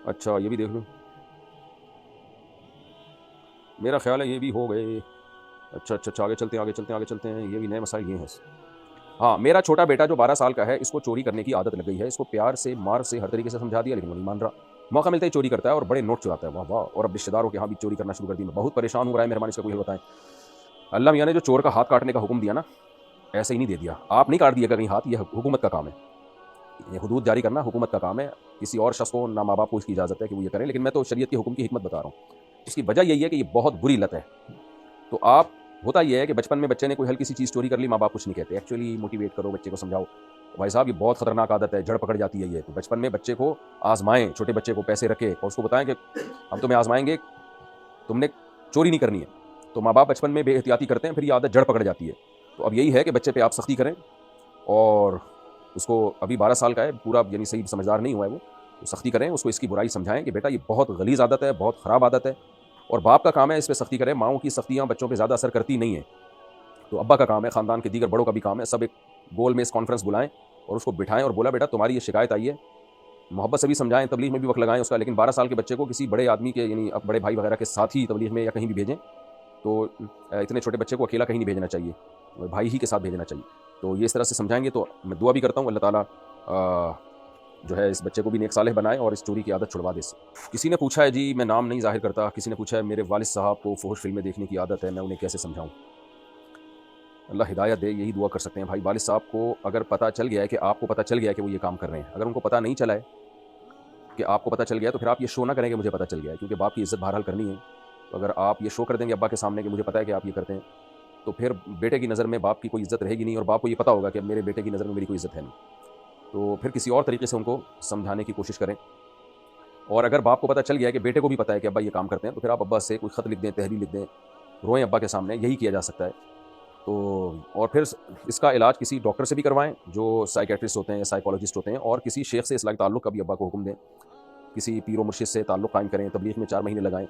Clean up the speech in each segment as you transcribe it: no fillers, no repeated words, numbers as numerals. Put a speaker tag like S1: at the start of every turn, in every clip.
S1: اچھا یہ بھی دیکھ لوں، میرا خیال ہے یہ بھی ہو گئے۔ اچھا اچھا اچھا، آگے چلتے ہیں آگے چلتے ہیں آگے چلتے ہیں، یہ بھی نئے مسائل یہ ہیں۔ ہاں میرا چھوٹا بیٹا جو 12 سال کا ہے، اس کو چوری کرنے کی عادت لگ گئی ہے، اس کو پیار سے مار سے ہر طریقے سے سمجھا دیا لیکن وہ نہیں مان رہا، موقع ملتا ہی چوری کرتا ہے اور بڑے نوٹ چراتا ہے، واہ واہ، اور اب رشتے داروں کے ہاں بھی چوری کرنا شروع کر دی، میں بہت پریشان ہوں، رائے مہربانی اس کا کوئی حل بتائیں۔ اللہ میاں نے جو چور کا ہاتھ کاٹنے کا حکم دیا نا، ایسے ہی نہیں دے دیا، آپ نہیں کاٹ دیے گا کہیں ہاتھ، یہ حکومت کا کام ہے، یہ حدود جاری کرنا حکومت کا کام ہے، کسی اور شخص کو نہ ماں باپ کو اس کی اجازت ہے کہ وہ یہ کریں، لیکن میں تو شریعت کے حکم کی حکمت بتا رہا ہوں۔ اس کی وجہ یہی ہے کہ یہ بہت بری لت ہے، تو آپ ہوتا یہ ہے کہ بچپن میں بچے نے کوئی ہلکی سی چیز چوری کر لی، ماں باپ کچھ نہیں کہتے، ایکچولی موٹیویٹ کرو بچے کو، سمجھاؤ بھائی صاحب یہ بہت خطرناک عادت ہے، جڑ پکڑ جاتی ہے یہ، تو بچپن میں بچے کو آزمائیں، چھوٹے بچے کو پیسے رکھے اور اس کو بتائیں کہ ہم تمہیں آزمائیں گے، تم نے چوری نہیں کرنی ہے، تو ماں باپ بچپن میں بے احتیاطی کرتے ہیں، پھر یہ عادت جڑ پکڑ جاتی ہے، تو اب یہی ہے کہ بچے پہ آپ سختی کریں، اور اس کو ابھی 12 سال کا ہے پورا، یعنی صحیح سمجھدار نہیں ہوا ہے وہ، تو سختی کریں، اس کو اس کی برائی سمجھائیں کہ بیٹا یہ بہت غلیظ عادت ہے، بہت خراب عادت ہے، اور باپ کا کام ہے اس پہ سختی کرے، ماؤں کی سختیاں بچوں پہ زیادہ اثر کرتی نہیں ہیں، تو ابا کا کام ہے، خاندان کے دیگر بڑوں کا بھی کام ہے، سب ایک گول میں اس کانفرنس بلائیں اور اس کو بٹھائیں اور بولا بیٹا تمہاری یہ شکایت آئی ہے، محبت سے بھی سمجھائیں، تبلیغ میں بھی وقت لگائیں اس کا، لیکن 12 سال کے بچے کو کسی بڑے آدمی کے، یعنی اب بڑے بھائی وغیرہ کے ساتھ ہی تبلیغ میں یا کہیں بھی بھیجیں، تو اتنے چھوٹے بچے کو اکیلا کہیں نہیں بھیجنا چاہیے، بھائی ہی کے ساتھ بھیجنا چاہیے، تو یہ اس طرح سے سمجھائیں گے تو میں دعا بھی کرتا ہوں اللہ تعالیٰ جو ہے اس بچے کو بھی نیک صالح بنائے اور اس چوری کی عادت چھڑوا دے اس سے۔ کسی نے پوچھا ہے جی، میں نام نہیں ظاہر کرتا، کسی نے پوچھا ہے میرے والد صاحب کو فحش فلمیں دیکھنے کی عادت ہے، میں انہیں کیسے سمجھاؤں؟ اللہ ہدایت دے، یہی دعا کر سکتے ہیں بھائی۔ والد صاحب کو اگر پتہ چل گیا ہے کہ آپ کو پتہ چل گیا ہے کہ وہ یہ کام کر رہے ہیں، اگر ان کو پتہ نہیں چلا ہے کہ آپ کو پتہ چل گیا ہے تو پھر آپ یہ شو نہ کریں کہ مجھے پتہ چل گیا ہے، کیونکہ باپ کی عزت بہرحال کرنی ہے، تو اگر آپ یہ شو کر دیں گے ابا کے سامنے کہ مجھے پتہ ہے کہ آپ یہ کرتے ہیں، تو پھر بیٹے کی نظر میں باپ کی کوئی عزت رہے گی نہیں، اور باپ کو یہ پتہ ہوگا کہ میرے بیٹے کی نظر میں میری کوئی عزت ہے نہیں، تو پھر کسی اور طریقے سے ان کو سمجھانے کی کوشش کریں، اور اگر باپ کو پتہ چل گیا ہے کہ بیٹے کو بھی پتہ ہے کہ ابا یہ کام کرتے ہیں، تو پھر آپ ابا سے کوئی خط لکھ دیں، تحریر لکھ دیں، روئیں ابا کے سامنے، یہی کیا جا سکتا ہے، تو اور پھر اس کا علاج کسی ڈاکٹر سے بھی کروائیں جو سائیکیٹرسٹ ہوتے ہیں یا سائیکالوجسٹ ہوتے ہیں، اور کسی شیخ سے اصلاح تعلق کا بھی ابا کو حکم دیں، کسی پیر و مرشد سے تعلق قائم کریں، تبلیغ میں 4 مہینے لگائیں،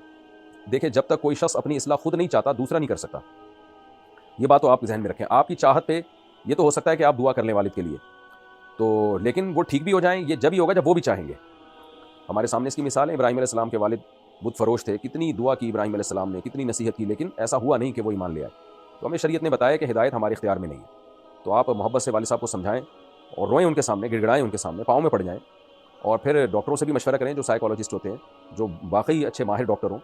S1: دیکھیں جب تک کوئی شخص اپنی اصلاح خود نہیں چاہتا دوسرا نہیں کر سکتا، یہ بات تو آپ ذہن میں رکھیں، آپ کی چاہت پہ یہ تو ہو سکتا ہے کہ آپ دعا کر لیں والد کے لیے، تو لیکن وہ ٹھیک بھی ہو جائیں یہ جب ہی ہوگا جب وہ بھی چاہیں گے، ہمارے سامنے اس کی مثال ہے، ابراہیم علیہ السلام کے والد بت فروش تھے، کتنی دعا کی ابراہیم علیہ السلام نے، کتنی نصیحت کی، لیکن ایسا ہوا نہیں کہ وہ ایمان لے آئے، تو ہمیں شریعت نے بتایا کہ ہدایت ہمارے اختیار میں نہیں ہے، تو آپ محبت سے والد صاحب کو سمجھائیں اور روئیں ان کے سامنے، گڑ گڑائیں ان کے سامنے، پاؤں میں پڑ جائیں، اور پھر ڈاکٹروں سے بھی مشورہ کریں جو سائیکالوجسٹ ہوتے ہیں، جو واقعی اچھے ماہر ڈاکٹر ہوں،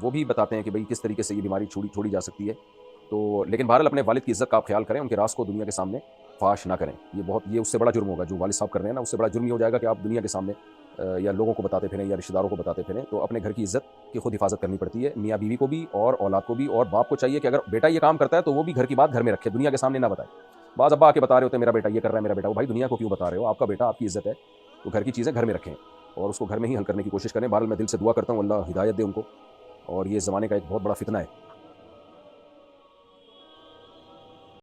S1: وہ بھی بتاتے ہیں کہ بھئی کس طریقے سے یہ بیماری چھوڑی جا سکتی ہے، تو لیکن بہرحال اپنے والد کی عزت کا آپ خیال کریں، ان کے راز کو دنیا کے سامنے فاش نہ کریں، یہ اس سے بڑا جرم ہوگا جو والد صاحب کر رہے ہیں نا، اس سے بڑا جرم یہ ہو جائے گا کہ آپ دنیا کے سامنے یا لوگوں کو بتاتے پھریں یا رشتہ داروں کو بتاتے پھریں، تو اپنے گھر کی عزت کی خود حفاظت کرنی پڑتی ہے، میاں بیوی کو بھی اور اولاد کو بھی، اور باپ کو چاہیے کہ اگر بیٹا یہ کام کرتا ہے تو وہ بھی گھر کی بات گھر میں رکھے، دنیا کے سامنے نہ بتائے، بعض ابا آ کے بتا رہے ہوتے ہیں میرا بیٹا یہ کر رہا ہے، میرا بیٹا وہ، بھائی دنیا کو کیوں بتا رہے ہو، آپ کا بیٹا آپ کی عزت ہے، تو گھر کی چیزیں گھر میں رکھیں اور اس کو گھر میں ہی حل کرنے کی کوشش کریں، بہرحال میں دل سے دعا کرتا ہوں اللہ ہدایت دے ان کو، اور یہ زمانے کا ایک بہت بڑا فتنہ ہے۔